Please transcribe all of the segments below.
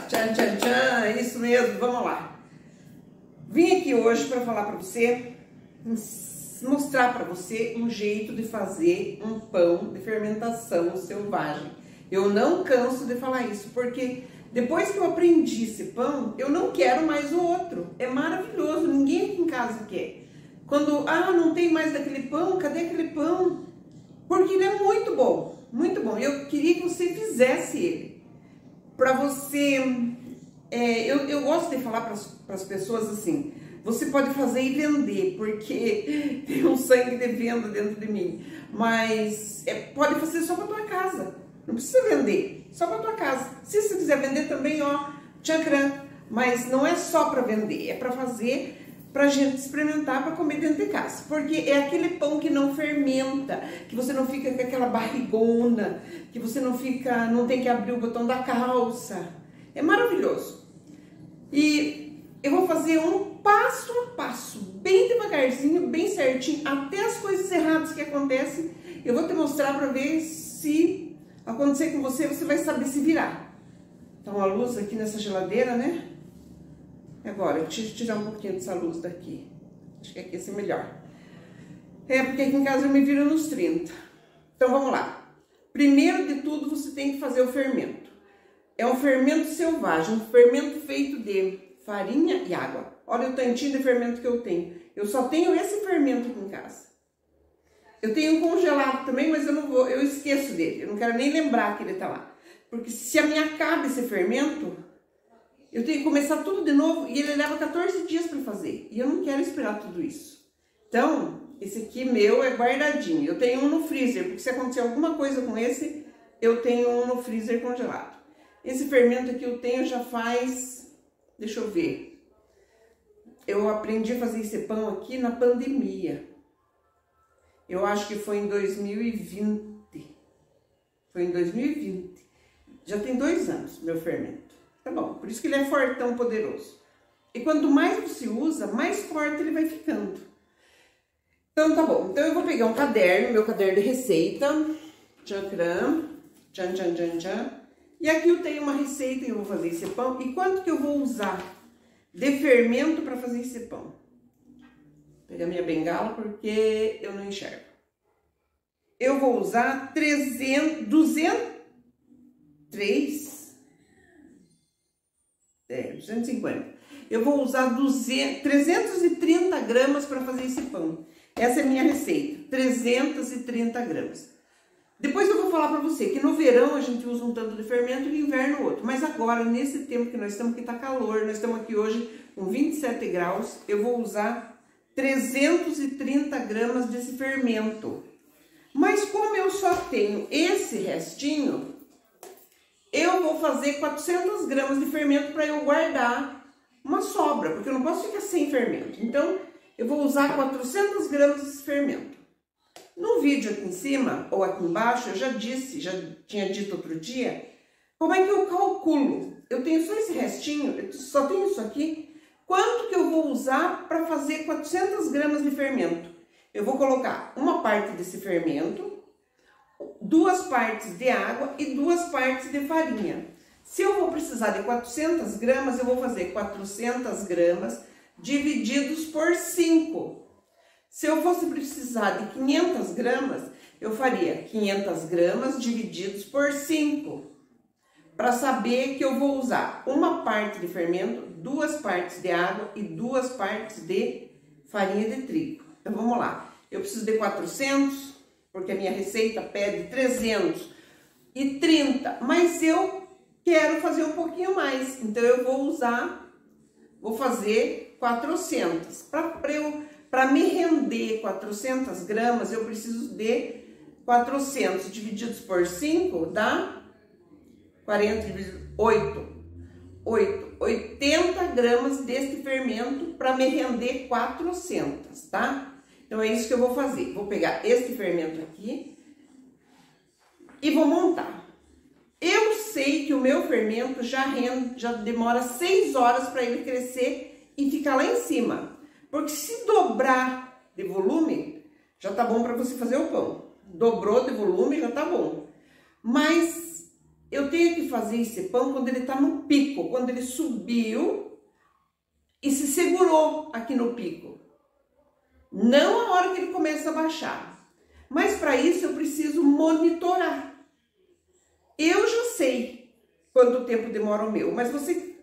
Tchan, tchan, tchan, é isso mesmo, vamos lá. Vim aqui hoje para falar para você, mostrar para você um jeito de fazer um pão de fermentação selvagem. Eu não canso de falar isso, porque depois que eu aprendi esse pão, eu não quero mais o outro. É maravilhoso, ninguém aqui em casa quer. Quando, não tem mais daquele pão, cadê aquele pão? Porque ele é muito bom, muito bom. Eu queria que você fizesse ele. Para você, eu gosto de falar para as pessoas assim, você pode fazer e vender, porque tem um sangue de venda dentro de mim. Mas pode fazer só para tua casa, não precisa vender, só para tua casa. Se você quiser vender também, ó, tchancrã. Mas não é só para vender, é para fazer, pra gente experimentar, para comer dentro de casa. Porque é aquele pão que não fermenta, que você não fica com aquela barrigona, que você não tem que abrir o botão da calça. É maravilhoso. E eu vou fazer um passo a passo, bem devagarzinho, bem certinho, até as coisas erradas que acontecem, eu vou te mostrar para ver se acontecer com você, você vai saber se virar. Então a luz aqui nessa geladeira, né? Agora, deixa eu tirar um pouquinho dessa luz daqui. Acho que aqui vai ser melhor. Porque aqui em casa eu me viro nos 30. Então, vamos lá. Primeiro de tudo, você tem que fazer o fermento. É um fermento selvagem, um fermento feito de farinha e água. Olha o tantinho de fermento que eu tenho. Eu só tenho esse fermento aqui em casa. Eu tenho um congelado também, mas eu esqueço dele. Eu não quero nem lembrar que ele tá lá. Porque se a minha acaba esse fermento, eu tenho que começar tudo de novo e ele leva 14 dias para fazer. E eu não quero esperar tudo isso. Então, esse aqui meu é guardadinho. Eu tenho um no freezer, porque se acontecer alguma coisa com esse, eu tenho um no freezer congelado. Esse fermento aqui eu tenho já faz... Deixa eu ver. Eu aprendi a fazer esse pão aqui na pandemia. Eu acho que foi em 2020. Foi em 2020. Já tem 2 anos meu fermento. Tá bom, por isso que ele é fortão, poderoso. E quanto mais você usa, mais forte ele vai ficando. Então tá bom, então eu vou pegar um caderno, meu caderno de receita. Tchancrã, tchan, tchan, tchan, tchan. E aqui eu tenho uma receita que eu vou fazer esse pão. E quanto que eu vou usar de fermento para fazer esse pão? Vou pegar minha bengala porque eu não enxergo. Eu vou usar 250. Eu vou usar 330 gramas para fazer esse pão. Essa é a minha receita, 330 gramas. Depois eu vou falar para você que no verão a gente usa um tanto de fermento e no inverno outro. Mas agora, nesse tempo que nós estamos, que tá calor, nós estamos aqui hoje com 27 graus, eu vou usar 330 gramas desse fermento. Mas como eu só tenho esse restinho, eu vou fazer 400 gramas de fermento para eu guardar uma sobra, porque eu não posso ficar sem fermento. Então, eu vou usar 400 gramas desse fermento. No vídeo aqui em cima, ou aqui embaixo, eu já tinha dito outro dia, como é que eu calculo? Eu tenho só esse restinho, eu só tenho isso aqui. Quanto que eu vou usar para fazer 400 gramas de fermento? Eu vou colocar uma parte desse fermento, 2 partes de água e 2 partes de farinha. Se eu vou precisar de 400 gramas, eu vou fazer 400 gramas divididos por 5. Se eu fosse precisar de 500 gramas, eu faria 500 gramas divididos por 5. Para saber que eu vou usar uma parte de fermento, 2 partes de água e 2 partes de farinha de trigo. Então vamos lá. Eu preciso de 400, porque a minha receita pede 330, mas eu quero fazer um pouquinho mais, então eu vou fazer 400. Para me render 400 gramas, eu preciso de 400 divididos por 5, dá 80 gramas deste fermento para me render 400, tá? Então, é isso que eu vou fazer. Vou pegar este fermento aqui e vou montar. Eu sei que o meu fermento já demora 6 horas para ele crescer e ficar lá em cima. Porque se dobrar de volume, já tá bom para você fazer o pão. Dobrou de volume, já tá bom. Mas eu tenho que fazer esse pão quando ele tá no pico, quando ele subiu e se segurou aqui no pico. Não a hora que ele começa a baixar. Mas para isso eu preciso monitorar. Eu já sei quanto tempo demora o meu, mas você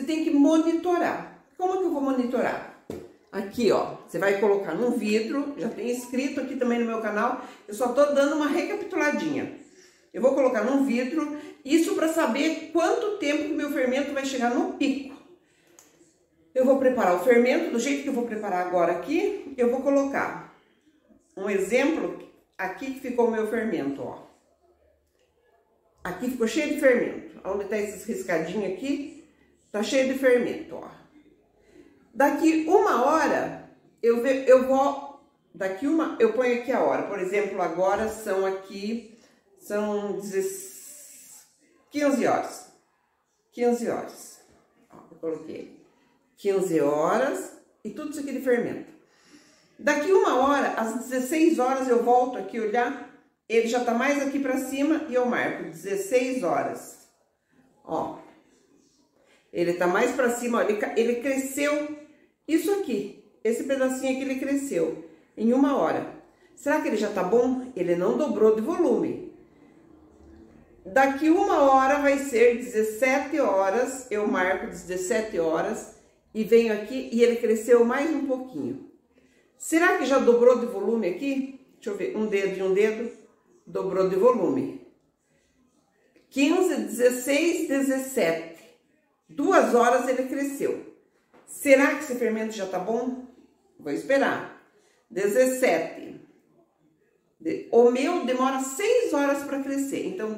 tem que monitorar. Como que eu vou monitorar? Aqui, ó, você vai colocar num vidro, já tem escrito aqui também no meu canal, eu só tô dando uma recapituladinha. Eu vou colocar num vidro, isso para saber quanto tempo que o meu fermento vai chegar no pico. Eu vou preparar o fermento, do jeito que eu vou preparar agora aqui, eu vou colocar um exemplo, aqui que ficou o meu fermento, ó. Aqui ficou cheio de fermento, onde tá esses riscadinhos aqui, tá cheio de fermento, ó. Daqui uma hora, eu ponho aqui a hora, por exemplo, agora são 15 horas, 15 horas, ó, eu coloquei 15 horas e tudo isso aqui de fermento. Daqui uma hora, às 16 horas eu volto aqui olhar, ele já tá mais aqui pra cima e eu marco 16 horas, ó. Ele tá mais pra cima, ó, ele cresceu isso aqui, esse pedacinho aqui ele cresceu em uma hora. Será que ele já tá bom? Ele não dobrou de volume. Daqui uma hora vai ser 17 horas, eu marco 17 horas e venho aqui e ele cresceu mais um pouquinho. Será que já dobrou de volume aqui? Deixa eu ver, um dedo e um dedo, dobrou de volume. 15, 16, 17. 2 horas ele cresceu. Será que esse fermento já tá bom? Vou esperar. 17. O meu demora 6 horas para crescer. Então,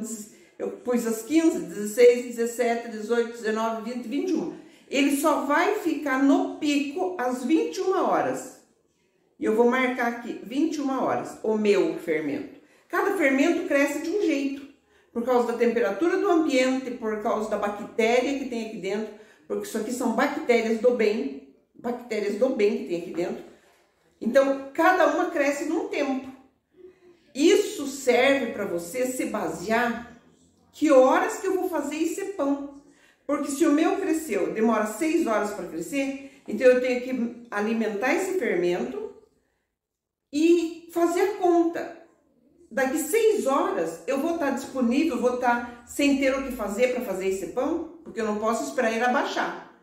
eu pus as 15, 16, 17, 18, 19, 20, 21. Ele só vai ficar no pico às 21 horas. E eu vou marcar aqui 21 horas, o meu fermento. Cada fermento cresce de um jeito. Por causa da temperatura do ambiente, por causa da bactéria que tem aqui dentro, porque isso aqui são bactérias do bem que tem aqui dentro. Então, cada uma cresce num tempo. Isso serve para você se basear que horas que eu vou fazer esse pão. Porque se o meu cresceu, demora 6 horas para crescer, então eu tenho que alimentar esse fermento e fazer a conta. Daqui 6 horas eu vou estar disponível, vou estar sem ter o que fazer para fazer esse pão, porque eu não posso esperar ele abaixar.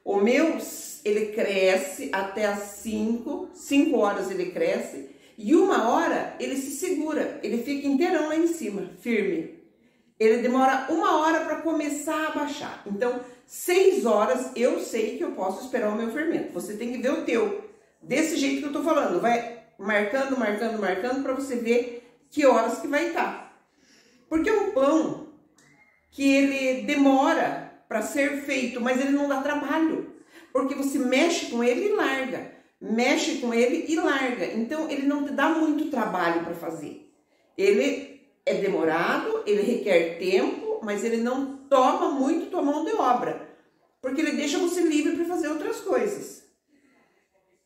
O meu, ele cresce até as 5 horas ele cresce, e 1 hora ele se segura, ele fica inteirão lá em cima, firme. Ele demora 1 hora para começar a baixar. Então, 6 horas eu sei que eu posso esperar o meu fermento. Você tem que ver o teu, desse jeito que eu tô falando, vai marcando para você ver que horas que vai estar. Porque é um pão que ele demora para ser feito, mas ele não dá trabalho. Porque você mexe com ele e larga. Mexe com ele e larga. Então, ele não te dá muito trabalho para fazer. Ele é demorado, ele requer tempo, mas ele não toma muito tua mão de obra. Porque ele deixa você livre para fazer outras coisas.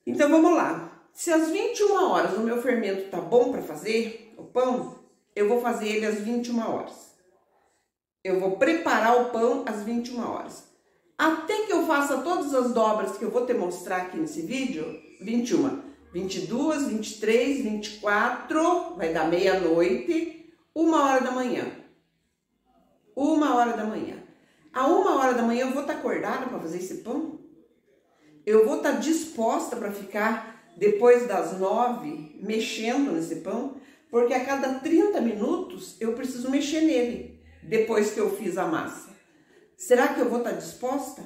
Então, vamos lá. Se às 21 horas o meu fermento tá bom para fazer o pão, eu vou fazer ele às 21 horas. Eu vou preparar o pão às 21 horas. Até que eu faça todas as dobras que eu vou te mostrar aqui nesse vídeo, 21, 22, 23, 24, vai dar meia-noite, 1 hora da manhã. 1 hora da manhã. A 1 hora da manhã eu vou estar acordada para fazer esse pão? Eu vou estar disposta para ficar depois das 9 mexendo nesse pão? Porque a cada 30 minutos eu preciso mexer nele, depois que eu fiz a massa. Será que eu vou estar disposta?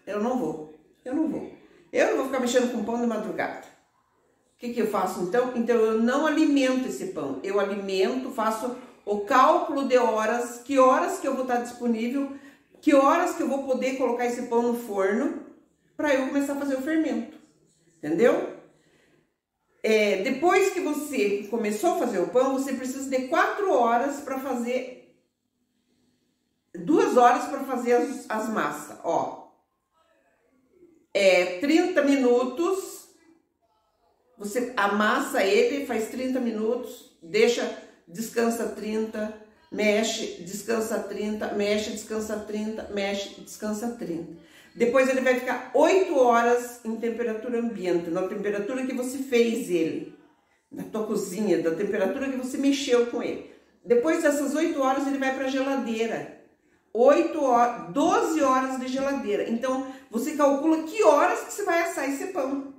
Eu não vou. Eu não vou ficar mexendo com pão de madrugada. O que eu faço então? Então eu não alimento esse pão. Eu alimento, faço o cálculo de horas, que horas que eu vou estar disponível, que horas que eu vou poder colocar esse pão no forno para eu começar a fazer o fermento. Entendeu? Depois que você começou a fazer o pão, você precisa de 4 horas para fazer, 2 horas para fazer as massas, ó. 30 minutos, você amassa ele, faz 30 minutos, descansa 30, mexe, descansa 30, mexe, descansa 30, mexe, descansa 30. Depois ele vai ficar 8 horas em temperatura ambiente, na temperatura que você fez ele, na tua cozinha, da temperatura que você mexeu com ele. Depois dessas 8 horas ele vai para a geladeira. 8 horas, 12 horas de geladeira. Então, você calcula que horas que você vai assar esse pão.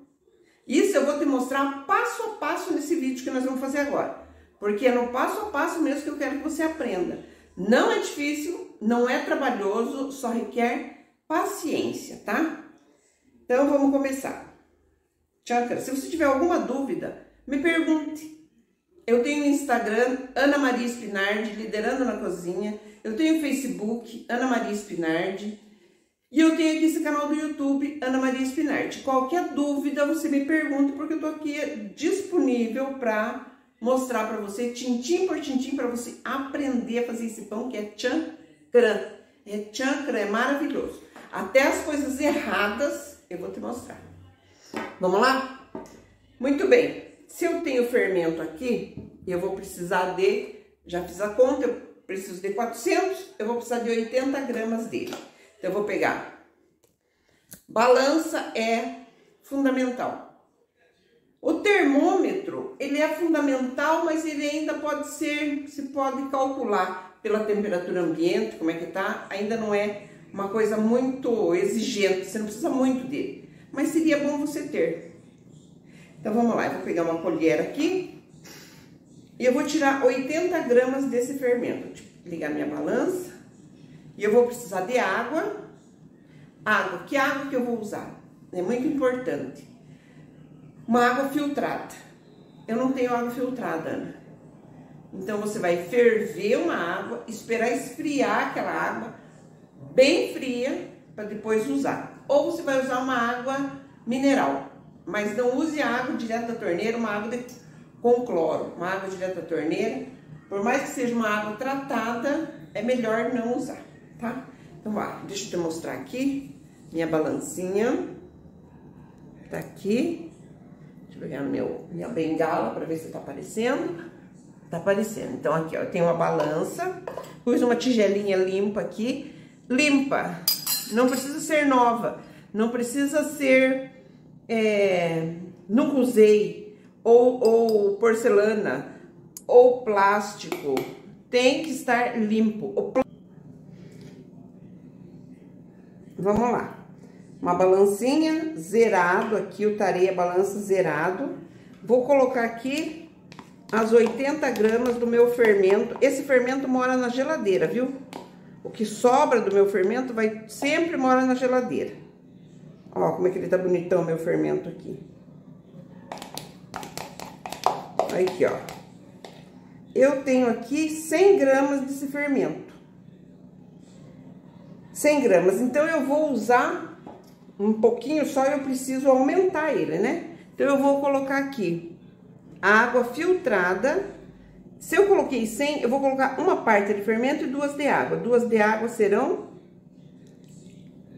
Isso eu vou te mostrar passo a passo nesse vídeo que nós vamos fazer agora. Porque é no passo a passo mesmo que eu quero que você aprenda. Não é difícil, não é trabalhoso, só requer paciência, tá? Então, vamos começar. Chácara, se você tiver alguma dúvida, me pergunte. Eu tenho Instagram, Ana Maria Spinardi, Liderando na Cozinha. Eu tenho Facebook, Ana Maria Spinardi. E eu tenho aqui esse canal do YouTube, Ana Maria Spinardi. Qualquer dúvida, você me pergunta, porque eu tô aqui disponível para mostrar para você, tintim por tintim, para você aprender a fazer esse pão que é chancrã. É chancrã, é maravilhoso. Até as coisas erradas eu vou te mostrar. Vamos lá? Muito bem. Se eu tenho fermento aqui, eu vou precisar de, já fiz a conta, eu preciso de 400, eu vou precisar de 80 gramas dele. Então, eu vou pegar. Balança é fundamental. O termômetro, ele é fundamental, mas ele ainda pode ser, se pode calcular pela temperatura ambiente, como é que tá, ainda não é uma coisa muito exigente, você não precisa muito dele. Mas seria bom você ter. Então, vamos lá, eu vou pegar uma colher aqui e eu vou tirar 80 gramas desse fermento. Deixa eu ligar minha balança. E eu vou precisar de água. Água, que água que eu vou usar? É muito importante. Uma água filtrada. Eu não tenho água filtrada, Ana. Então, você vai ferver uma água, esperar esfriar aquela água bem fria para depois usar. Ou você vai usar uma água mineral. Mas não use a água direto da torneira, uma água com cloro. Uma água direto da torneira, por mais que seja uma água tratada, é melhor não usar, tá? Então, ó, deixa eu te mostrar aqui, minha balancinha. Tá aqui. Deixa eu pegar minha bengala para ver se tá aparecendo. Tá aparecendo. Então, aqui, ó, eu tenho uma balança. Pus uma tigelinha limpa aqui. Limpa. Não precisa ser nova. Não precisa ser... nunca usei, ou porcelana, ou plástico, tem que estar limpo. Vamos lá, uma balancinha zerado aqui, o tarê a balança zerado. Vou colocar aqui as 80 gramas do meu fermento. Esse fermento mora na geladeira, viu? O que sobra do meu fermento sempre mora na geladeira. Ó, como é que ele tá bonitão, meu fermento aqui. Aqui, ó. Eu tenho aqui 100 gramas desse fermento. 100 gramas. Então, eu vou usar um pouquinho só, eu preciso aumentar ele, né? Então, eu vou colocar aqui água filtrada. Se eu coloquei 100, eu vou colocar uma parte de fermento e 2 de água. 2 de água serão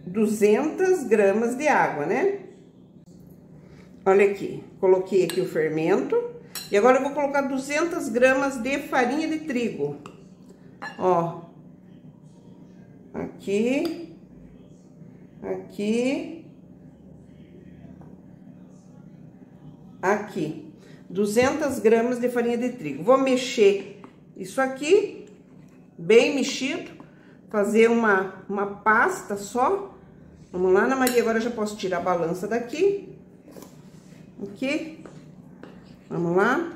200 gramas de água, né? Olha aqui, coloquei aqui o fermento. E agora eu vou colocar 200 gramas de farinha de trigo. Ó. Aqui. Aqui. Aqui. 200 gramas de farinha de trigo. Vou mexer isso aqui, bem mexido. Fazer uma pasta só. Vamos lá, Ana Maria, agora eu já posso tirar a balança daqui. Aqui. Vamos lá.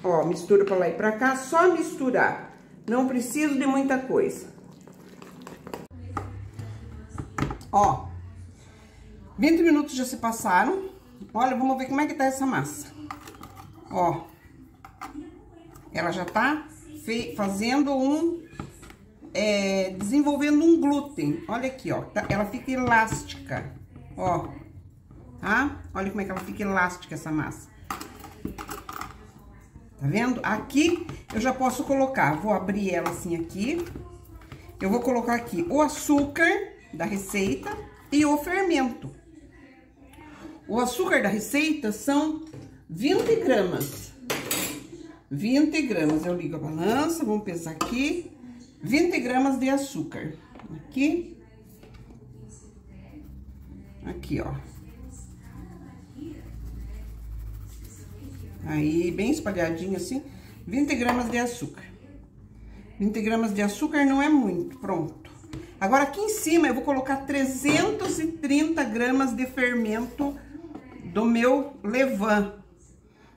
Ó, mistura pra lá e pra cá, só misturar. Não preciso de muita coisa. Ó, 20 minutos já se passaram. Olha, vamos ver como é que tá essa massa. Ó, ela já tá fazendo desenvolvendo um glúten. Olha aqui, ó, ela fica elástica, ó, tá? Olha como é que ela fica elástica, essa massa. Tá vendo? Aqui eu já posso colocar, vou abrir ela assim aqui. Eu vou colocar aqui o açúcar da receita e o fermento. O açúcar da receita são 20 gramas. 20 gramas. Eu ligo a balança, vamos pesar aqui. 20 gramas de açúcar. Aqui. Aqui, ó. Aí, bem espalhadinho assim. 20 gramas de açúcar. 20 gramas de açúcar não é muito, pronto. Agora, aqui em cima, eu vou colocar 330 gramas de fermento do meu levain.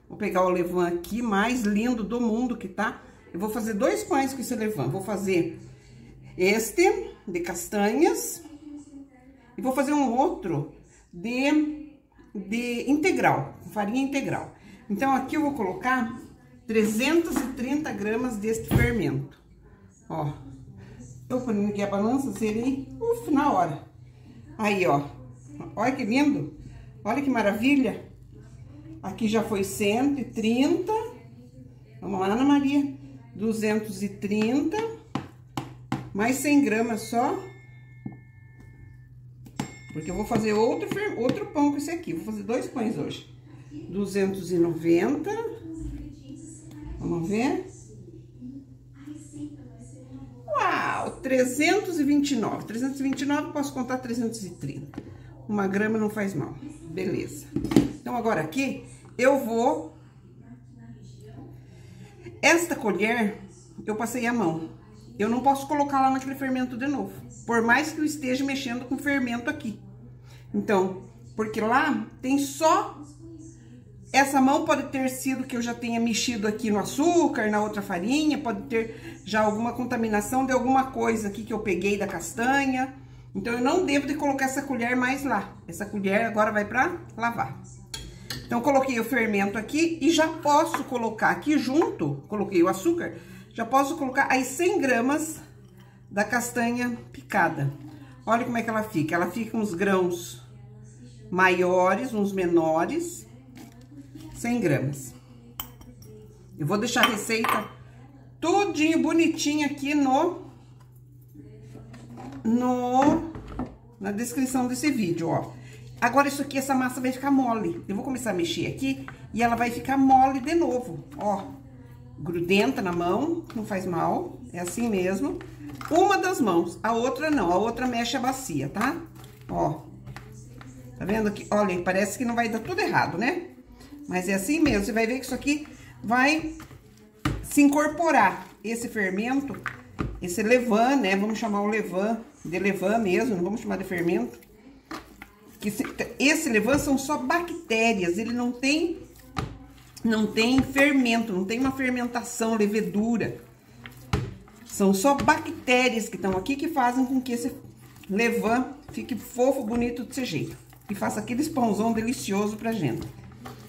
Vou pegar o levain aqui, mais lindo do mundo que tá. Eu vou fazer 2 pães com esse levain. Vou fazer este de castanhas e vou fazer um outro de integral, farinha integral. Então, aqui eu vou colocar 330 gramas deste fermento. Ó, tô pondo aqui a balança, serei, na hora. Aí, ó, olha que lindo, olha que maravilha. Aqui já foi 130, vamos lá, Ana Maria, 230, mais 100 gramas só. Porque eu vou fazer outro pão com esse aqui, vou fazer 2 pães hoje. 290, vamos ver. Uau, 329. 329, posso contar 330. 1 grama não faz mal. Beleza. Então, agora aqui, eu vou... Esta colher, eu passei a mão. Eu não posso colocar lá naquele fermento de novo. Por mais que eu esteja mexendo com fermento aqui. Então, porque lá tem só... Essa mão pode ter sido que eu já tenha mexido aqui no açúcar, na outra farinha, pode ter já alguma contaminação de alguma coisa aqui que eu peguei da castanha. Então, eu não devo de colocar essa colher mais lá. Essa colher agora vai pra lavar. Então, coloquei o fermento aqui e já posso colocar aqui junto, coloquei o açúcar, já posso colocar aí 100 gramas da castanha picada. Olha como é que ela fica. Ela fica uns grãos maiores, uns menores. 100 gramas. Eu vou deixar a receita tudinho bonitinho aqui na descrição desse vídeo, ó. Agora, isso aqui, essa massa vai ficar mole. Eu vou começar a mexer aqui e ela vai ficar mole de novo, ó. Grudenta na mão, não faz mal, é assim mesmo. Uma das mãos, a outra não, a outra mexe a bacia, tá? Ó, tá vendo aqui? Olha, parece que não vai dar tudo errado, né? Mas é assim mesmo, você vai ver que isso aqui vai se incorporar. Esse fermento, esse levain, né? Vamos chamar o levain de levain mesmo, não vamos chamar de fermento. Esse levain são só bactérias, ele não tem fermento, não tem uma fermentação, levedura. São só bactérias que estão aqui que fazem com que esse levain fique fofo, bonito desse jeito. E faça aqueles pãozão delicioso pra gente.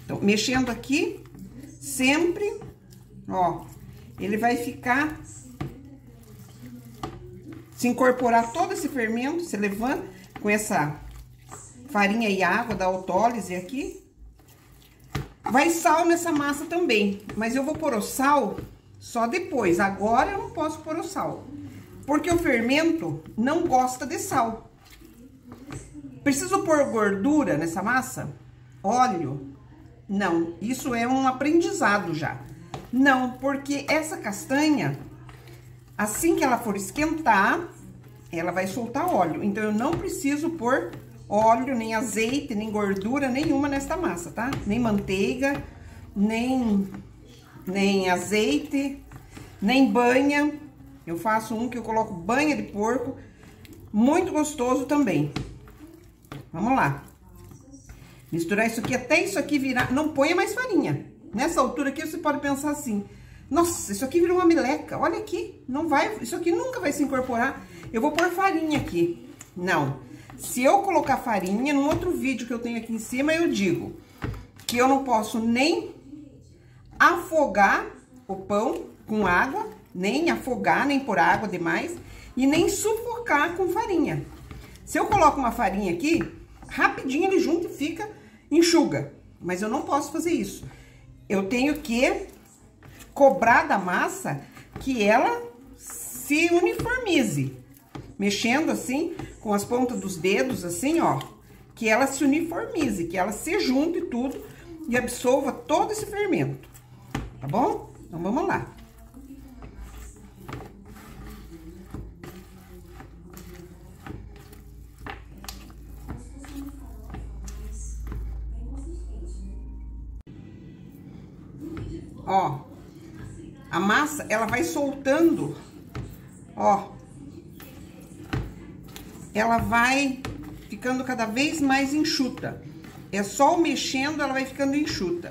Então, mexendo aqui, sempre, ó, ele vai ficar, se incorporar todo esse fermento, esse levain, com essa farinha e água da autólise aqui. Vai sal nessa massa também, mas eu vou pôr o sal só depois. Agora eu não posso pôr o sal, porque o fermento não gosta de sal. Preciso pôr gordura nessa massa? Óleo? Não, isso é um aprendizado já. Não, porque essa castanha, assim que ela for esquentar, ela vai soltar óleo. Então, eu não preciso pôr óleo, nem azeite, nem gordura nenhuma nesta massa, tá? Nem manteiga, nem azeite, nem banha. Eu faço um que eu coloco banha de porco, muito gostoso também. Vamos lá. Misturar isso aqui até isso aqui virar... Não ponha mais farinha. Nessa altura aqui você pode pensar assim: nossa, isso aqui virou uma meleca. Olha aqui, não vai... Isso aqui nunca vai se incorporar. Eu vou pôr farinha aqui. Não. Se eu colocar farinha, num outro vídeo que eu tenho aqui em cima, eu digo que eu não posso nem afogar o pão com água, nem afogar, nem pôr água demais, e nem sufocar com farinha. Se eu coloco uma farinha aqui, rapidinho ele junto e fica, enxuga. Mas eu não posso fazer isso. Eu tenho que cobrar da massa que ela se uniformize. Mexendo assim, com as pontas dos dedos, assim, ó. Que ela se uniformize, que ela se junte tudo e absorva todo esse fermento. Tá bom? Então, vamos lá. Ó, a massa, ela vai soltando, ó. Ela vai ficando cada vez mais enxuta. É só o mexendo, ela vai ficando enxuta.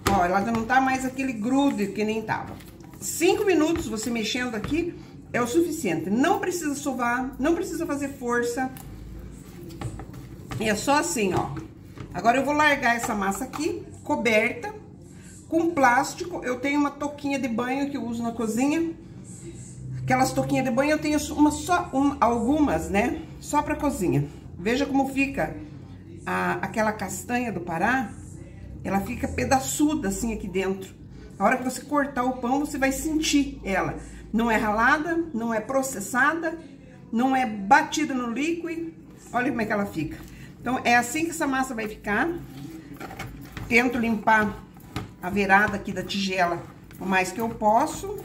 Ó, ela já não tá mais aquele grude que nem tava. 5 minutos você mexendo aqui é o suficiente. Não precisa sovar, não precisa fazer força. É só assim, ó. Agora eu vou largar essa massa aqui, coberta, com plástico. Eu tenho uma touquinha de banho que eu uso na cozinha. Aquelas touquinhas de banho eu tenho algumas, né? Só pra cozinha. Veja como fica aquela castanha do Pará. Ela fica pedaçuda assim aqui dentro. A hora que você cortar o pão, você vai sentir ela. Não é ralada, não é processada, não é batida no líquido. Olha como é que ela fica. Então, é assim que essa massa vai ficar. Tento limpar a beirada aqui da tigela o mais que eu posso.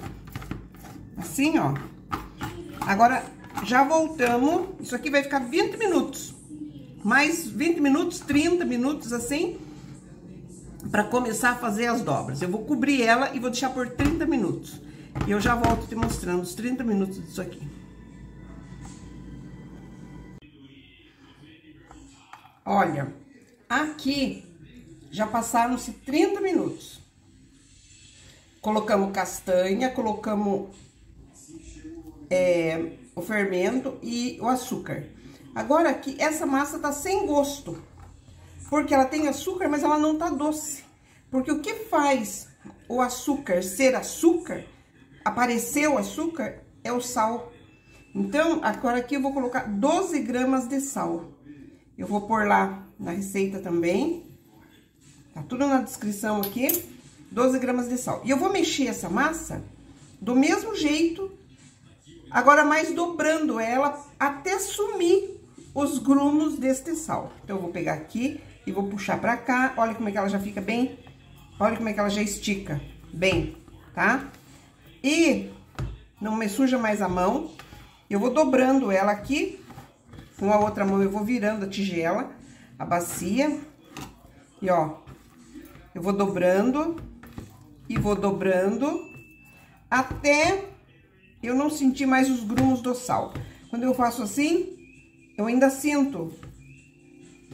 Assim, ó. Agora, já voltamos. Isso aqui vai ficar 20 minutos. Mais 20 minutos, 30 minutos, assim, para começar a fazer as dobras. Eu vou cobrir ela e vou deixar por 30 minutos. E eu já volto te mostrando os 30 minutos disso aqui. Olha, aqui já passaram-se 30 minutos. Colocamos castanha, colocamos o fermento e o açúcar. Agora aqui, essa massa tá sem gosto. Porque ela tem açúcar, mas ela não tá doce. Porque o que faz o açúcar ser açúcar, aparecer o açúcar, é o sal. Então, agora aqui eu vou colocar 12 gramas de sal. Eu vou pôr lá na receita também. Tá tudo na descrição aqui. 12 gramas de sal. E eu vou mexer essa massa do mesmo jeito, agora mais dobrando ela até sumir os grumos deste sal. Então, eu vou pegar aqui e vou puxar pra cá. Olha como é que ela já fica bem. Olha como é que ela já estica bem, tá? E não me suja mais a mão. Eu vou dobrando ela aqui. Com a outra mão eu vou virando a tigela, a bacia. E ó, eu vou dobrando e vou dobrando até eu não sentir mais os grumos do sal. Quando eu faço assim, eu ainda sinto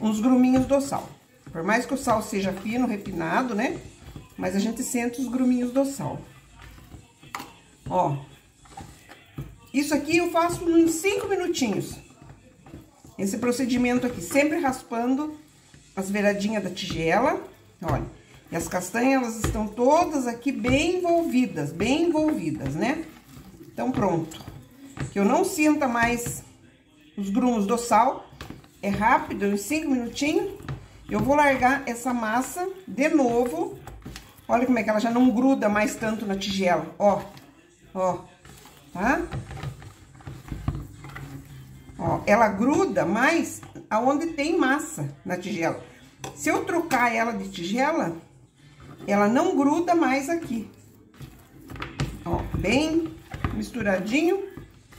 uns gruminhos do sal. Por mais que o sal seja fino, refinado, né? Mas a gente sente os gruminhos do sal. Ó. Isso aqui eu faço uns 5 minutinhos. Esse procedimento aqui, sempre raspando as beiradinhas da tigela. Olha. E as castanhas, elas estão todas aqui bem envolvidas, né? Então, pronto. Que eu não sinta mais os grumos do sal. É rápido, em 5 minutinhos. Eu vou largar essa massa de novo. Olha como é que ela já não gruda mais tanto na tigela. Ó, ó, tá? Ó, ela gruda mais aonde tem massa na tigela. Se eu trocar ela de tigela, ela não gruda mais aqui. Ó, bem misturadinho,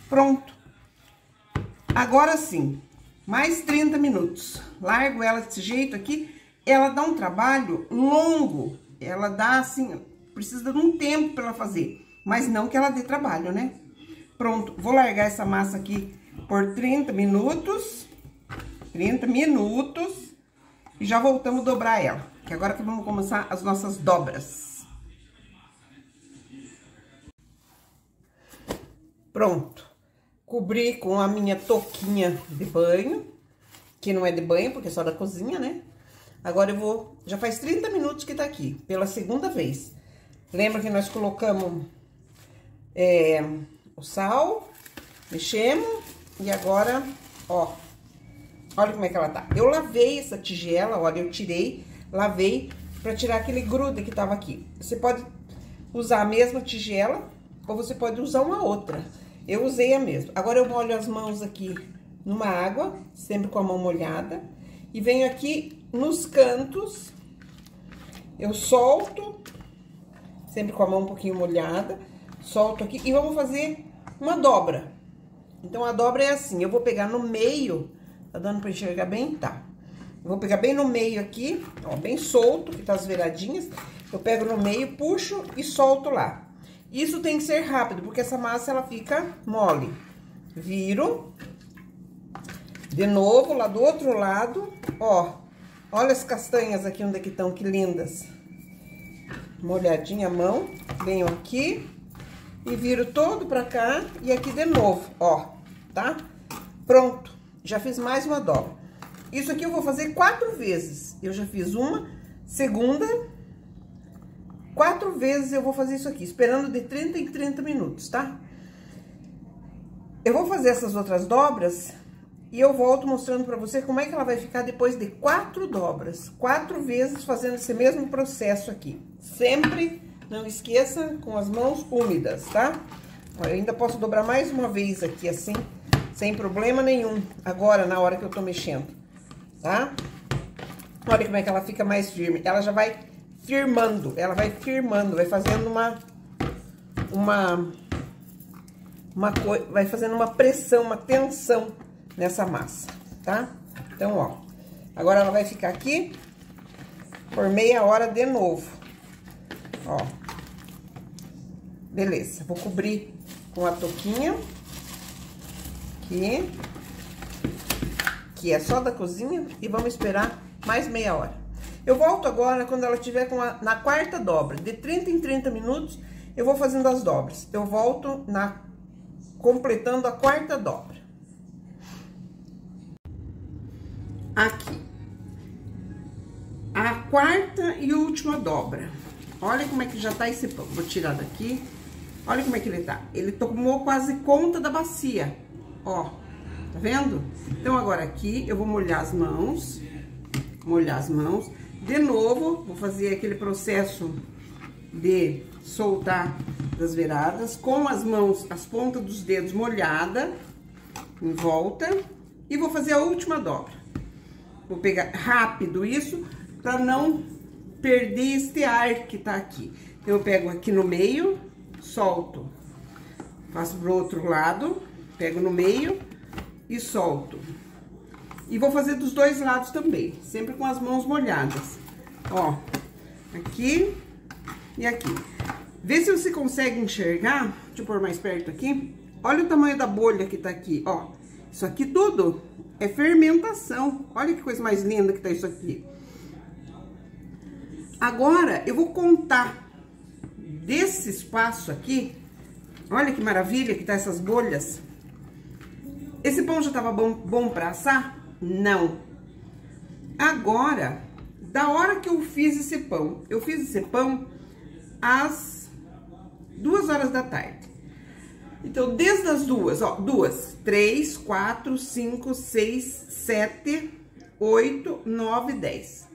pronto. Agora sim, mais 30 minutos. Largo ela desse jeito aqui. Ela dá um trabalho longo. Ela dá assim, precisa de um tempo para ela fazer. Mas não que ela dê trabalho, né? Pronto, vou largar essa massa aqui por 30 minutos. 30 minutos. E já voltamos a dobrar ela. Que agora que vamos começar as nossas dobras. Pronto. Cobri com a minha touquinha de banho. Que não é de banho, porque é só da cozinha, né? Agora eu vou... Já faz 30 minutos que tá aqui, pela segunda vez. Lembra que nós colocamos o sal, mexemos, e agora, ó, olha como é que ela tá. Eu lavei essa tigela, olha, eu tirei, lavei, pra tirar aquele grude que tava aqui. Você pode usar a mesma tigela, ou você pode usar uma outra. Eu usei a mesma. Agora eu molho as mãos aqui numa água, sempre com a mão molhada, e venho aqui nos cantos, eu solto, sempre com a mão um pouquinho molhada. Solto aqui e vamos fazer uma dobra. Então, a dobra é assim, eu vou pegar no meio, tá dando pra enxergar bem? Tá. Eu vou pegar bem no meio aqui, ó, bem solto, que tá as beiradinhas. Eu pego no meio, puxo e solto lá. Isso tem que ser rápido, porque essa massa, ela fica mole. Viro. De novo, lá do outro lado, ó. Olha as castanhas aqui, onde é que estão, que lindas. Molhadinha a mão, venho aqui e viro todo pra cá e aqui de novo, ó, tá? Pronto, já fiz mais uma dobra. Isso aqui eu vou fazer 4 vezes. Eu já fiz uma, segunda, 4 vezes eu vou fazer isso aqui, esperando de 30 em 30 minutos, tá? Eu vou fazer essas outras dobras e eu volto mostrando pra você como é que ela vai ficar depois de 4 dobras. 4 vezes fazendo esse mesmo processo aqui. Sempre, não esqueça, com as mãos úmidas, tá? Eu ainda posso dobrar mais uma vez aqui, assim, sem problema nenhum, agora, na hora que eu tô mexendo, tá? Olha como é que ela fica mais firme. Ela já vai firmando, ela vai firmando, vai fazendo vai fazendo uma pressão, uma tensão nessa massa, tá? Então, ó, agora ela vai ficar aqui por meia hora de novo, ó. Beleza, vou cobrir com a touquinha, que é só da cozinha, e vamos esperar mais meia hora. Eu volto agora quando ela estiver na 4ª dobra, de 30 em 30 minutos, eu vou fazendo as dobras. Eu volto completando a 4ª dobra. Aqui. A 4ª e última dobra. Olha como é que já tá esse pão. Vou tirar daqui. Olha como é que ele tá. Ele tomou quase conta da bacia. Ó, tá vendo? Então, agora aqui eu vou molhar as mãos. Molhar as mãos. De novo, vou fazer aquele processo de soltar das beiradas. Com as mãos, as pontas dos dedos molhada. Em volta. E vou fazer a última dobra. Vou pegar rápido isso, pra não perder este ar que tá aqui. Eu pego aqui no meio, solto. Faço pro outro lado, pego no meio e solto. E vou fazer dos dois lados também, sempre com as mãos molhadas. Ó, aqui e aqui. Vê se você consegue enxergar, deixa eu pôr mais perto aqui. Olha o tamanho da bolha que tá aqui, ó. Isso aqui tudo é fermentação. Olha que coisa mais linda que tá isso aqui. Agora, eu vou contar desse espaço aqui. Olha que maravilha que tá essas bolhas. Esse pão já tava bom pra assar? Não. Agora, da hora que eu fiz esse pão, às 2 horas da tarde. Então, desde as 2, ó, 2, 3, 4, 5, 6, 7, 8, 9, 10.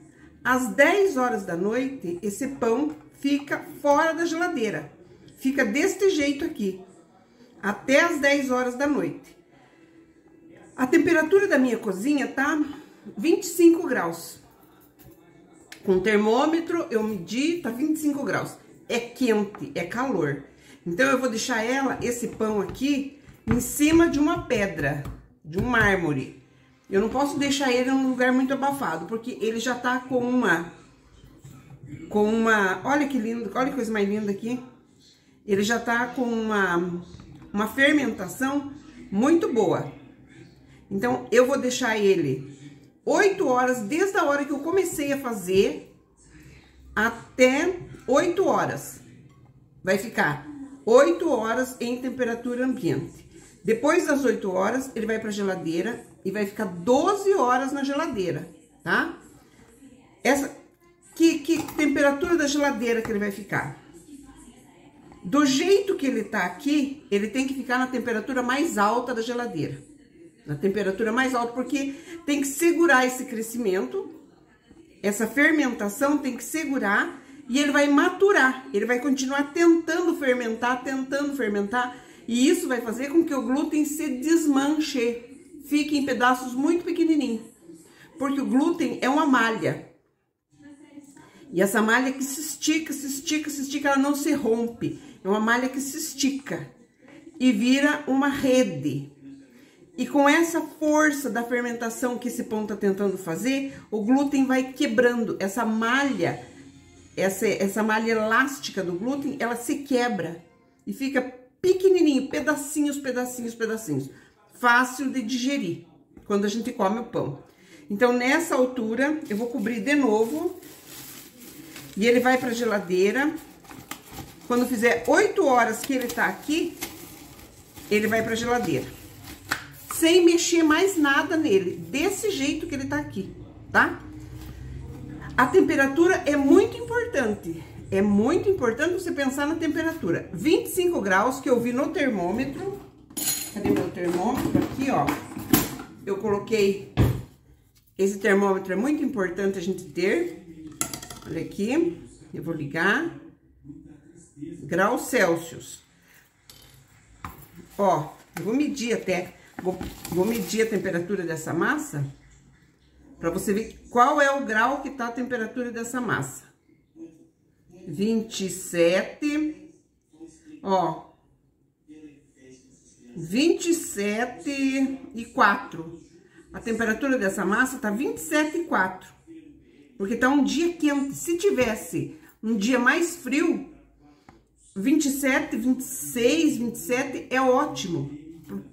Às 10 horas da noite, esse pão fica fora da geladeira. Fica deste jeito aqui, até as 10 horas da noite. A temperatura da minha cozinha tá 25 graus. Com o termômetro, eu medi, tá 25 graus. É quente, é calor. Então, eu vou deixar esse pão aqui, em cima de uma pedra, de um mármore. Eu não posso deixar ele num lugar muito abafado, porque ele já tá com uma... Olha que lindo, olha que coisa mais linda aqui. Ele já tá com uma fermentação muito boa. Então, eu vou deixar ele 8 horas, desde a hora que eu comecei a fazer, até 8 horas. Vai ficar 8 horas em temperatura ambiente. Depois das 8 horas, ele vai pra geladeira e vai ficar 12 horas na geladeira, tá? Que temperatura da geladeira que ele vai ficar? Do jeito que ele tá aqui, ele tem que ficar na temperatura mais alta da geladeira. Na temperatura mais alta, porque tem que segurar esse crescimento, essa fermentação tem que segurar e ele vai maturar. Ele vai continuar tentando fermentar, e isso vai fazer com que o glúten se desmanche, fique em pedaços muito pequenininhos, porque o glúten é uma malha. E essa malha que se estica, se estica, se estica, ela não se rompe. É uma malha que se estica e vira uma rede. E com essa força da fermentação que esse pão tá tentando fazer, o glúten vai quebrando. Essa malha elástica do glúten, ela se quebra e fica pequenininho, pedacinhos, pedacinhos, pedacinhos. Fácil de digerir quando a gente come o pão. Então, nessa altura, eu vou cobrir de novo e ele vai pra geladeira. Quando fizer 8 horas que ele tá aqui, ele vai pra geladeira. Sem mexer mais nada nele, desse jeito que ele tá aqui, tá? A temperatura é muito importante. É muito importante você pensar na temperatura. 25 graus que eu vi no termômetro. Cadê meu termômetro? Aqui, ó. Eu coloquei... Esse termômetro é muito importante a gente ter. Olha aqui. Eu vou ligar. Graus Celsius. Ó, eu vou medir até... Vou medir a temperatura dessa massa. Pra você ver qual é o grau que tá a temperatura dessa massa. 27, ó, 27,4. A temperatura dessa massa tá 27,4. Porque tá um dia quente. Se tivesse um dia mais frio, 27, 26, 27 é ótimo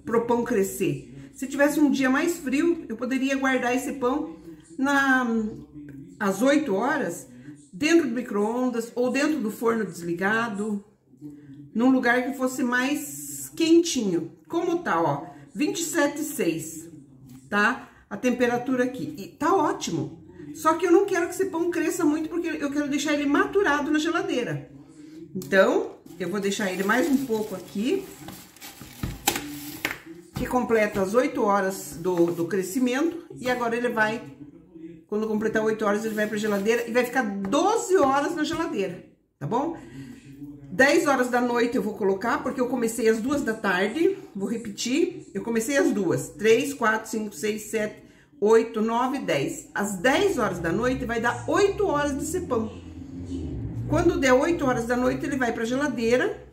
pro pão crescer. Se tivesse um dia mais frio, eu poderia guardar esse pão às 8 horas, dentro do micro-ondas ou dentro do forno desligado, num lugar que fosse mais quentinho. Como tá, ó, 27,6, tá? A temperatura aqui. E tá ótimo. Só que eu não quero que esse pão cresça muito, porque eu quero deixar ele maturado na geladeira. Então, eu vou deixar ele mais um pouco aqui, que completa as 8 horas do crescimento. E agora ele vai, quando completar 8 horas, ele vai pra geladeira e vai ficar 12 horas na geladeira, tá bom? 10 horas da noite eu vou colocar, porque eu comecei às 2 da tarde. Vou repetir, eu comecei às 2. 3, 4, 5, 6, 7, 8, 9, 10. Às 10 horas da noite vai dar 8 horas desse pão. Quando der 8 horas da noite, ele vai pra geladeira.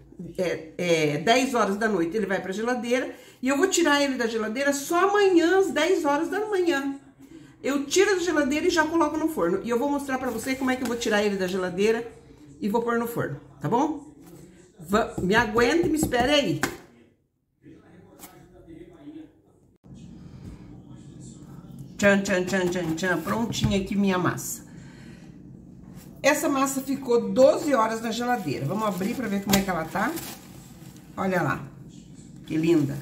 10 horas da noite ele vai pra geladeira. E eu vou tirar ele da geladeira só amanhã, às 10 horas da manhã. Eu tiro da geladeira e já coloco no forno. E eu vou mostrar pra você como é que eu vou tirar ele da geladeira e vou pôr no forno, tá bom? Me aguente e me espere aí. Tchan, tchan, tchan, tchan, tchan. Prontinha aqui minha massa. Essa massa ficou 12 horas na geladeira. Vamos abrir pra ver como é que ela tá. Olha lá. Que linda.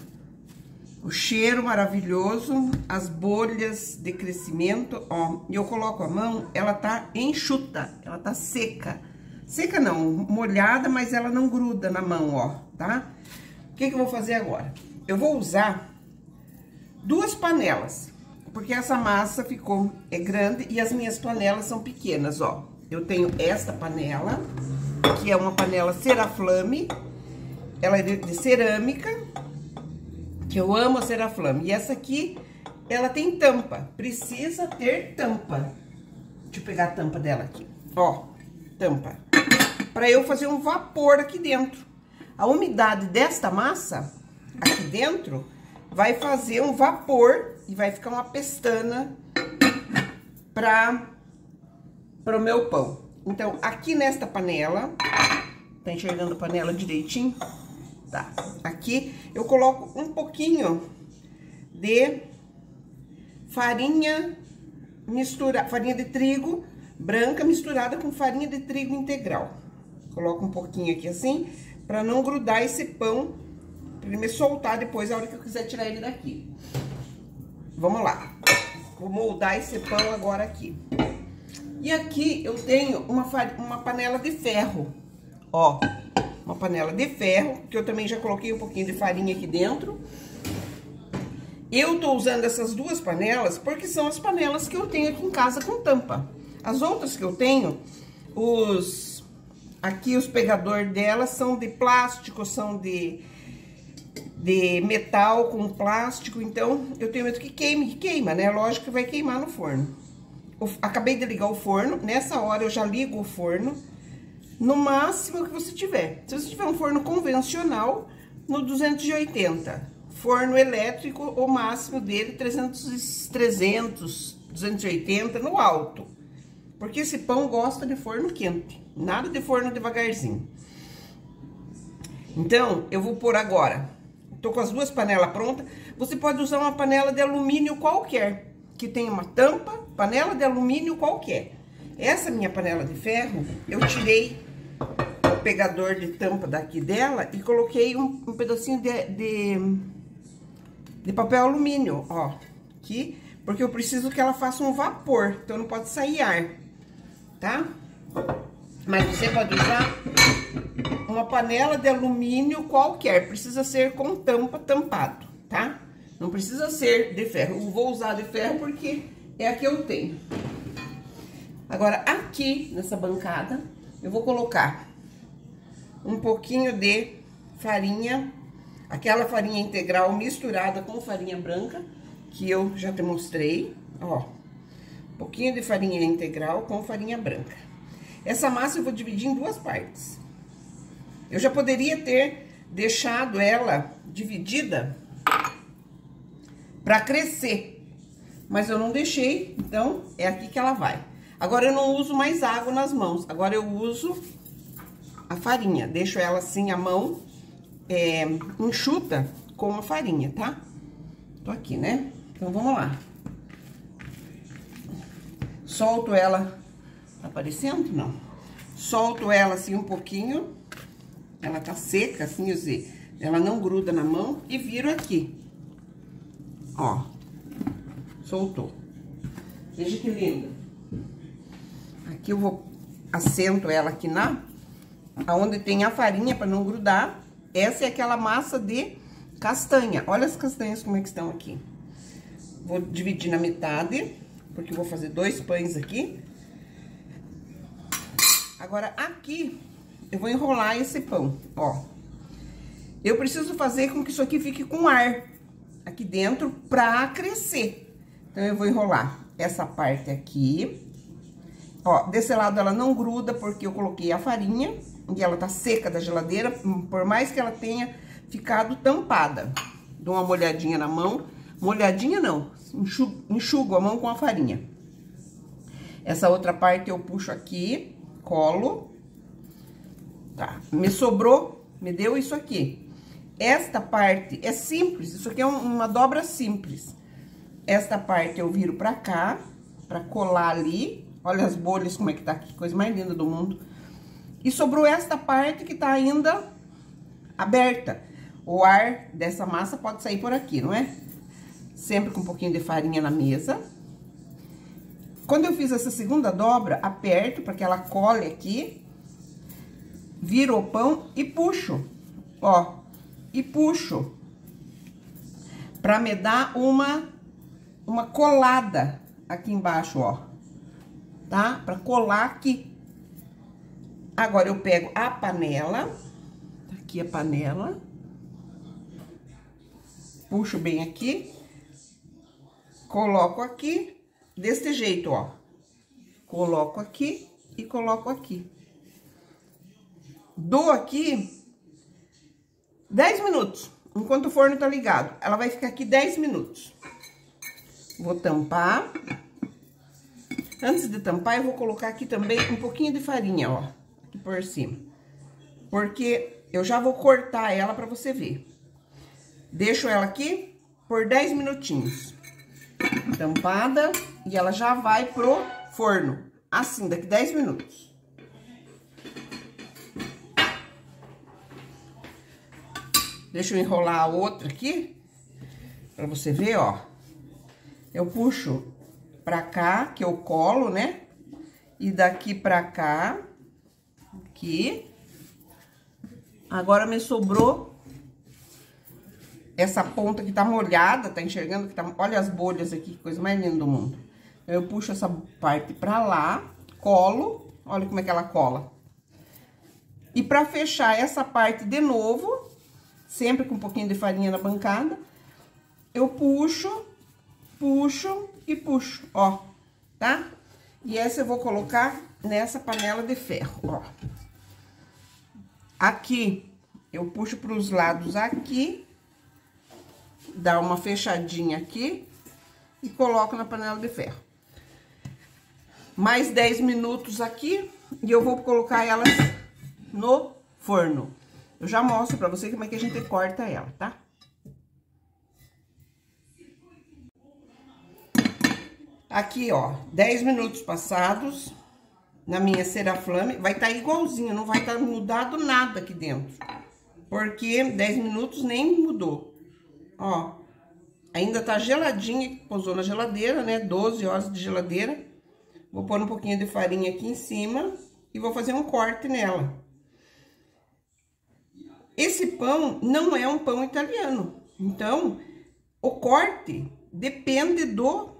O cheiro maravilhoso, as bolhas de crescimento, ó. E eu coloco a mão, ela tá enxuta, ela tá seca. Seca não, molhada, mas ela não gruda na mão, ó, tá? O que que eu vou fazer agora? Eu vou usar 2 panelas, porque essa massa ficou grande e as minhas panelas são pequenas, ó. Eu tenho esta panela, que é uma panela Ceraflame, ela é de cerâmica, que eu amo a Ceraflame. E essa aqui, ela tem tampa, precisa ter tampa. Deixa eu pegar a tampa dela aqui, ó, tampa. Pra eu fazer um vapor aqui dentro. A umidade desta massa, aqui dentro, vai fazer um vapor e vai ficar uma pestana para o meu pão. Então, aqui nesta panela, tá enxergando a panela direitinho? Tá. Aqui eu coloco um pouquinho de farinha farinha de trigo branca misturada com farinha de trigo integral. Coloco um pouquinho aqui assim, para não grudar esse pão, para ele me soltar depois a hora que eu quiser tirar ele daqui. Vamos lá. Vou moldar esse pão agora aqui. E aqui eu tenho uma panela de ferro, ó. Uma panela de ferro, que eu também já coloquei um pouquinho de farinha aqui dentro. Eu tô usando essas 2 panelas porque são as panelas que eu tenho aqui em casa com tampa. As outras que eu tenho, aqui os pegadores delas são de plástico, são de metal com plástico, então eu tenho medo que queima, né? Lógico que vai queimar no forno. acabei de ligar o forno, nessa hora eu já ligo o forno no máximo que você tiver. Se você tiver um forno convencional, no 280. Forno elétrico, o máximo dele 300, 280 no alto. Porque esse pão gosta de forno quente, nada de forno devagarzinho. Então, eu vou pôr agora, tô com as duas panelas prontas. Você pode usar uma panela de alumínio qualquer, que tem uma tampa, panela de alumínio qualquer. Essa minha panela de ferro, eu tirei o pegador de tampa daqui dela e coloquei um pedacinho de papel alumínio, ó, aqui, porque eu preciso que ela faça um vapor, então não pode sair ar, tá? Mas você pode usar uma panela de alumínio qualquer, precisa ser com tampa, tampado, tá? Não precisa ser de ferro. Eu vou usar de ferro porque é a que eu tenho. Agora, aqui nessa bancada, eu vou colocar um pouquinho de farinha, aquela farinha integral misturada com farinha branca, que eu já te mostrei, ó. Um pouquinho de farinha integral com farinha branca. Essa massa eu vou dividir em duas partes. Eu já poderia ter deixado ela dividida para crescer, mas eu não deixei, então é aqui que ela vai. Agora eu não uso mais água nas mãos, agora eu uso a farinha, deixo ela assim, a mão enxuta com a farinha, tá? Tô aqui, né? Então vamos lá. Solto ela, tá aparecendo? Não. Solto ela assim um pouquinho, ela tá seca assim, ela não gruda na mão e viro aqui. Ó, soltou. Veja que linda. Aqui eu vou, assento ela aqui aonde tem a farinha para não grudar. Essa é aquela massa de castanha. Olha as castanhas como é que estão aqui. Vou dividir na metade, porque eu vou fazer 2 pães aqui. Agora, aqui, eu vou enrolar esse pão, ó. Eu preciso fazer com que isso aqui fique com ar aqui dentro pra crescer. Então, eu vou enrolar essa parte aqui. Ó, desse lado ela não gruda porque eu coloquei a farinha e ela tá seca da geladeira, por mais que ela tenha ficado tampada. Dou uma molhadinha na mão, molhadinha não, enxugo a mão com a farinha. Essa outra parte eu puxo aqui, colo, tá, me sobrou, me deu isso aqui. Esta parte é simples, isso aqui é uma dobra simples. Esta parte eu viro pra cá, pra colar ali. Olha as bolhas como é que tá aqui, coisa mais linda do mundo. E sobrou esta parte que tá ainda aberta. O ar dessa massa pode sair por aqui, não é? Sempre com um pouquinho de farinha na mesa. Quando eu fiz essa segunda dobra, aperto para que ela cole aqui. Viro o pão e puxo, ó. E puxo. Pra me dar uma colada aqui embaixo, ó. Tá? Pra colar aqui. Agora, eu pego a panela. Aqui a panela. Puxo bem aqui. Coloco aqui. Desse jeito, ó. Coloco aqui e coloco aqui. Dou aqui 10 minutos, enquanto o forno tá ligado. Ela vai ficar aqui 10 minutos. Vou tampar. Antes de tampar, eu vou colocar aqui também um pouquinho de farinha, ó. Aqui por cima. Porque eu já vou cortar ela pra você ver. Deixo ela aqui por 10 minutinhos. Tampada. E ela já vai pro forno. Assim, daqui 10 minutos. Deixa eu enrolar a outra aqui, pra você ver, ó. Eu puxo pra cá, que eu colo, né? E daqui pra cá, aqui. Agora, me sobrou essa ponta que tá molhada, tá enxergando que tá... Olha as bolhas aqui, que coisa mais linda do mundo. Eu puxo essa parte pra lá, colo, olha como é que ela cola. E pra fechar essa parte de novo... Sempre com um pouquinho de farinha na bancada. Eu puxo, puxo e puxo, ó, tá? E essa eu vou colocar nessa panela de ferro, ó. Aqui, eu puxo pros lados aqui, dá uma fechadinha aqui e coloco na panela de ferro. Mais 10 minutos aqui e eu vou colocar elas no forno. Eu já mostro pra você como é que a gente corta ela, tá? Aqui, ó, 10 minutos passados, na minha Ceraflame, vai estar igualzinho, não vai estar mudado nada aqui dentro. Porque 10 minutos nem mudou. Ó, ainda tá geladinha, pousou na geladeira, né? 12 horas de geladeira. Vou pôr um pouquinho de farinha aqui em cima e vou fazer um corte nela. Esse pão não é um pão italiano, então o corte depende do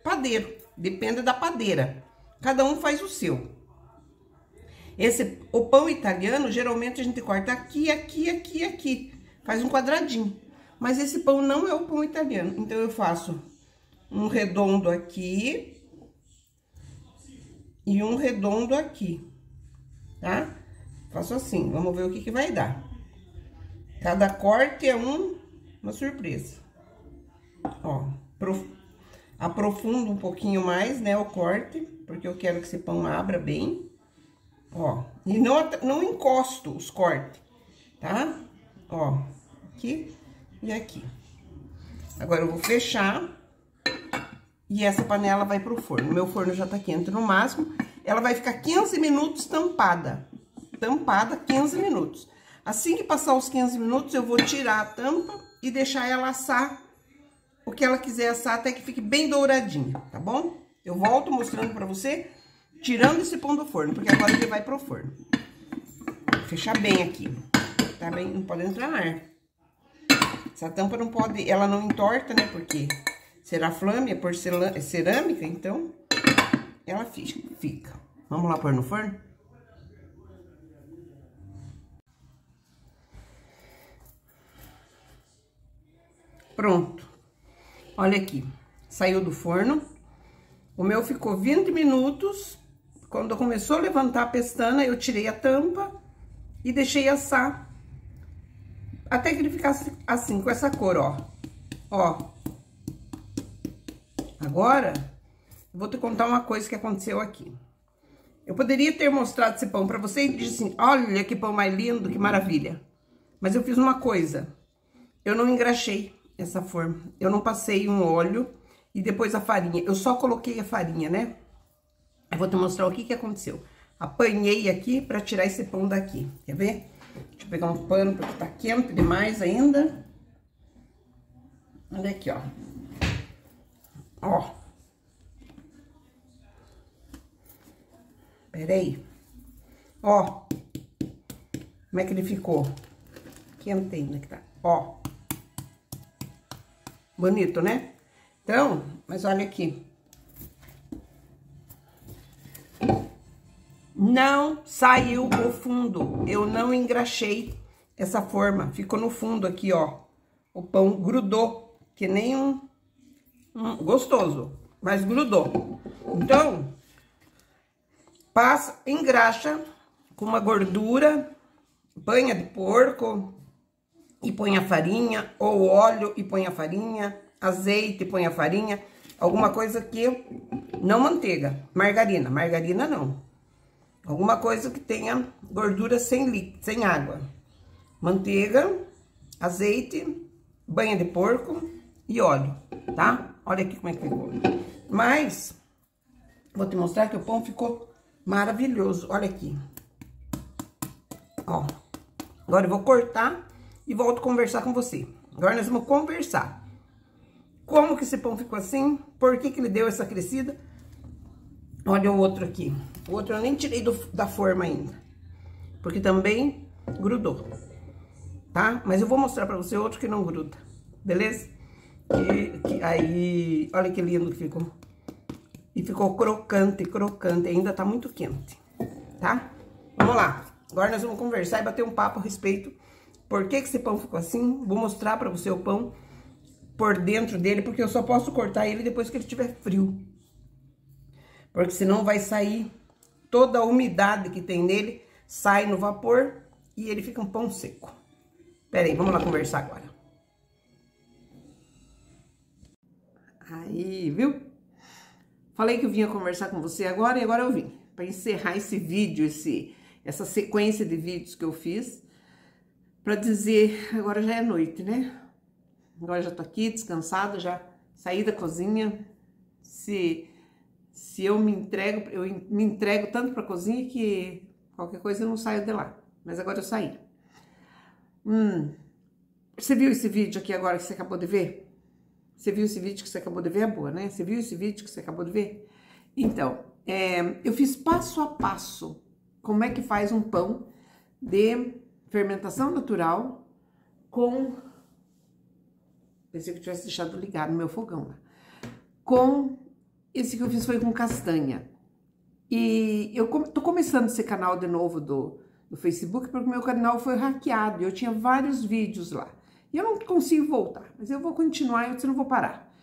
padeiro, depende da padeira. Cada um faz o seu. O pão italiano, geralmente a gente corta aqui, aqui, aqui, aqui. Faz um quadradinho. Mas esse pão não é o pão italiano. Então, eu faço um redondo aqui e um redondo aqui, tá? Faço assim, vamos ver o que vai dar. Cada corte é uma surpresa. Ó, aprofundo um pouquinho mais, né, o corte, porque eu quero que esse pão abra bem. Ó, e não encosto os cortes, tá? Ó, aqui e aqui. Agora, eu vou fechar e essa panela vai pro forno. Meu forno já tá quente no máximo. Ela vai ficar 15 minutos tampada. Tampada 15 minutos. Assim que passar os 15 minutos, eu vou tirar a tampa e deixar ela assar o que ela quiser assar até que fique bem douradinha, tá bom? Eu volto mostrando pra você, tirando esse pão do forno, porque agora ele vai pro forno. Vou fechar bem aqui, tá bem? Não pode entrar ar. Essa tampa não pode, ela não entorta, né? Porque Ceraflame é cerâmica, então ela fica. Vamos lá pôr no forno? Pronto. Olha aqui, saiu do forno. O meu ficou 20 minutos. Quando começou a levantar a pestana, eu tirei a tampa e deixei assar. Até que ele ficasse assim, com essa cor, ó. Ó. Agora, eu vou te contar uma coisa que aconteceu aqui. Eu poderia ter mostrado esse pão pra você e dizer assim, olha que pão mais lindo, que maravilha. Mas eu fiz uma coisa. Eu não engraxei essa forma. Eu não passei um óleo e depois a farinha. Eu só coloquei a farinha, né? Eu vou te mostrar o que aconteceu. Apanhei aqui pra tirar esse pão daqui. Quer ver? Deixa eu pegar um pano porque tá quente demais ainda. Olha aqui, ó. Ó. Pera aí. Ó. Como é que ele ficou? Quente ainda que tá. Ó. Bonito, né? Então, mas olha aqui. Não saiu o fundo. Eu não engraxei essa forma. Ficou no fundo aqui, ó. O pão grudou, que nem gostoso, mas grudou. Então, passa, engraxa com uma gordura, banha de porco e põe a farinha, ou óleo e põe a farinha, azeite e põe a farinha, alguma coisa que não manteiga, margarina não. Alguma coisa que tenha gordura sem água. Manteiga, azeite, banha de porco e óleo, tá? Olha aqui como é que ficou. Mas, vou te mostrar que o pão ficou maravilhoso. Olha aqui. Ó. Agora eu vou cortar e volto a conversar com você. Agora nós vamos conversar. Como que esse pão ficou assim? Por que que ele deu essa crescida? Olha o outro aqui. O outro eu nem tirei da forma ainda. Porque também grudou. Tá? Mas eu vou mostrar pra você outro que não gruda. Beleza? Aí, olha que lindo que ficou. E ficou crocante, crocante. Ainda tá muito quente. Tá? Vamos lá. Agora nós vamos conversar e bater um papo a respeito. Por que que esse pão ficou assim? Vou mostrar pra você o pão por dentro dele. Porque eu só posso cortar ele depois que ele estiver frio. porque senão vai sair toda a umidade que tem nele, sai no vapor e ele fica um pão seco. Pera aí, vamos lá conversar agora. Aí, viu? Falei que eu vinha conversar com você agora e agora eu vim. Para encerrar esse vídeo, essa sequência de vídeos que eu fiz. Para dizer, agora já é noite, né? Agora já tô aqui descansada, já saí da cozinha. Se eu me entrego tanto pra cozinha que qualquer coisa eu não saio de lá. Mas agora eu saí. Você viu esse vídeo aqui agora que você acabou de ver? Você viu esse vídeo que você acabou de ver? É boa, né? Você viu esse vídeo que você acabou de ver? Então, eu fiz passo a passo como é que faz um pão de fermentação natural com... Pensei que eu tivesse deixado ligado no meu fogão lá. Esse que eu fiz foi com castanha. E eu tô começando esse canal de novo do Facebook, porque o meu canal foi hackeado. Eu tinha vários vídeos lá. E eu não consigo voltar, mas eu vou continuar e eu não vou parar.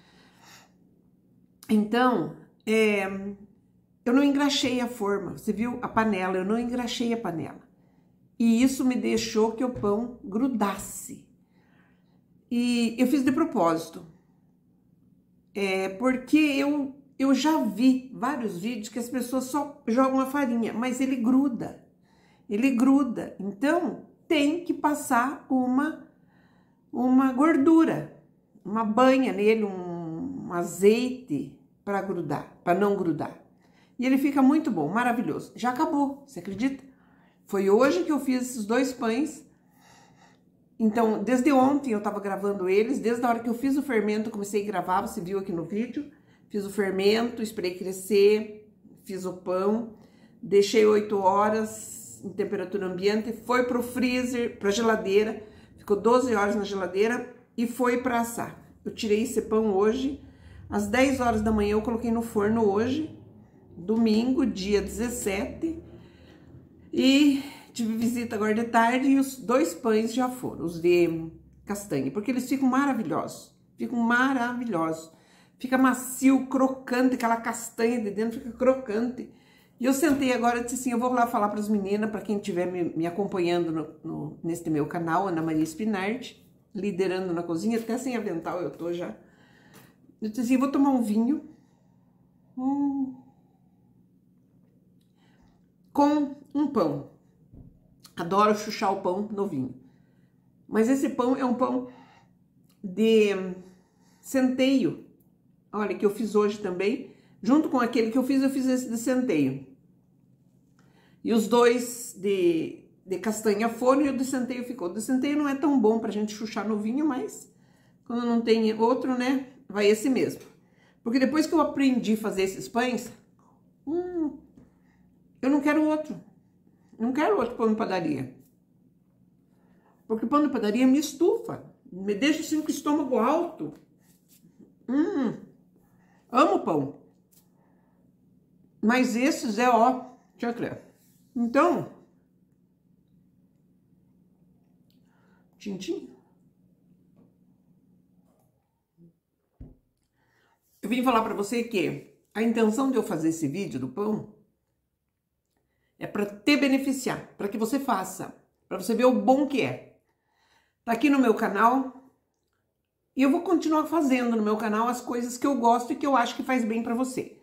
Então, eu não engraxei a forma. Você viu a panela? Eu não engraxei a panela. E isso me deixou que o pão grudasse. E eu fiz de propósito. Porque eu já vi vários vídeos que as pessoas só jogam a farinha, mas ele gruda. Ele gruda. Então, tem que passar uma gordura, uma banha nele, um azeite para grudar, para não grudar. E ele fica muito bom, maravilhoso. Já acabou, você acredita? Foi hoje que eu fiz esses 2 pães. Então, desde ontem eu tava gravando eles, desde a hora que eu fiz o fermento, comecei a gravar, você viu aqui no vídeo. Fiz o fermento, esperei crescer, fiz o pão, deixei 8 horas em temperatura ambiente, foi pro freezer, pra geladeira, ficou 12 horas na geladeira e foi para assar. Eu tirei esse pão hoje, às 10 horas da manhã eu coloquei no forno hoje, domingo, dia 17, e tive visita agora de tarde e os 2 pães já foram, os de castanha, porque eles ficam maravilhosos, Fica macio, crocante, aquela castanha de dentro fica crocante. E eu sentei agora e disse assim, eu vou lá falar para as meninas, para quem estiver me acompanhando neste meu canal, Ana Maria Spinardi, liderando na cozinha, até sem avental eu tô já. Eu disse assim, vou tomar um vinho com um pão. Adoro chuchar o pão no vinho. Mas esse pão é um pão de centeio. Olha, que eu fiz hoje também. Junto com aquele que eu fiz esse de centeio. E os 2 de castanha foram e o de centeio ficou. O de centeio não é tão bom pra gente chuchar no vinho, mas quando não tem outro, né, vai esse mesmo. Porque depois que eu aprendi a fazer esses pães, eu não quero outro. Não quero outro pão de padaria. Porque pão de padaria me estufa. Me deixa assim com o estômago alto. Amo pão. Mas esses ó, deixa eu ver. Então, tintim. Eu vim falar pra você que a intenção de eu fazer esse vídeo do pão é para te beneficiar, para que você faça, para você ver o bom que é. Tá aqui no meu canal e eu vou continuar fazendo no meu canal as coisas que eu gosto e que eu acho que faz bem para você.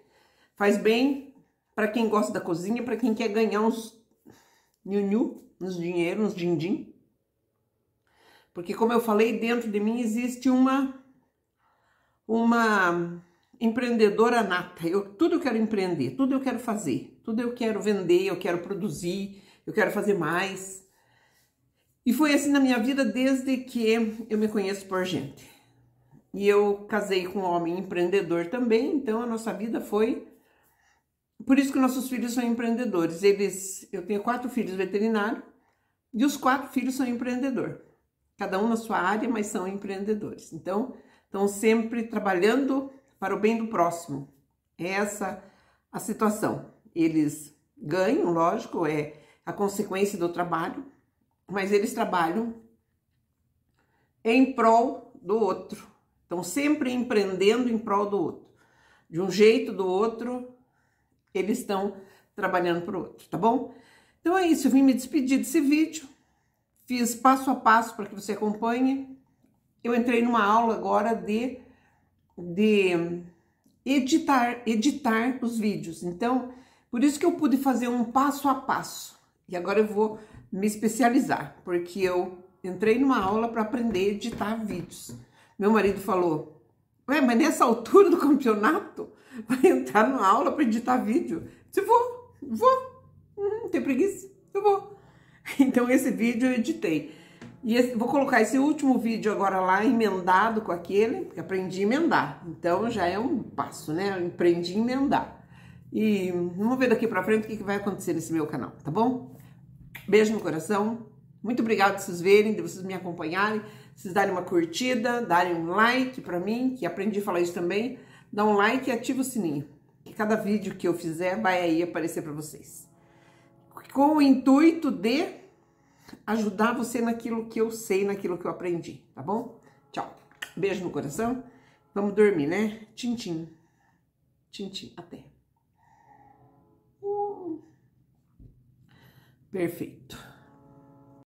Faz bem para quem gosta da cozinha, para quem quer ganhar uns uns dinheiro, uns din-din. Porque como eu falei, dentro de mim existe uma empreendedora nata. Tudo eu quero empreender, tudo eu quero fazer, tudo eu quero vender, eu quero produzir, eu quero fazer mais. E foi assim na minha vida desde que eu me conheço por gente. E eu casei com um homem empreendedor também, então a nossa vida foi... Por isso que nossos filhos são empreendedores. Eu tenho 4 filhos veterinários e os 4 filhos são empreendedores. Cada um na sua área, mas são empreendedores. Então, estão sempre trabalhando para o bem do próximo. É essa a situação. Eles ganham, lógico, é a consequência do trabalho, mas eles trabalham em prol do outro. Estão sempre empreendendo em prol do outro. De um jeito, do outro, eles estão trabalhando para o outro, tá bom? Então é isso, eu vim me despedir desse vídeo, fiz passo a passo para que você acompanhe. Eu entrei numa aula agora de editar os vídeos, então por isso que eu pude fazer um passo a passo. E agora eu vou me especializar, porque eu entrei numa aula para aprender a editar vídeos. Meu marido falou: ué, mas nessa altura do campeonato vai entrar numa aula para editar vídeo? Eu vou, não tem preguiça, eu vou. Então esse vídeo eu editei. E vou colocar esse último vídeo agora lá, emendado com aquele, que aprendi a emendar. Então já é um passo, né? Eu aprendi a emendar. E vamos ver daqui pra frente o que vai acontecer nesse meu canal, tá bom? Beijo no coração. Muito obrigada de vocês verem, de vocês me acompanharem, vocês darem uma curtida, darem um like pra mim, que aprendi a falar isso também. Dá um like e ativa o sininho, que cada vídeo que eu fizer vai aí aparecer pra vocês. Com o intuito de ajudar você naquilo que eu sei, naquilo que eu aprendi, tá bom? Tchau. Beijo no coração. Vamos dormir, né? Tchim, tchim. Tchim, tchim. Até. Perfeito.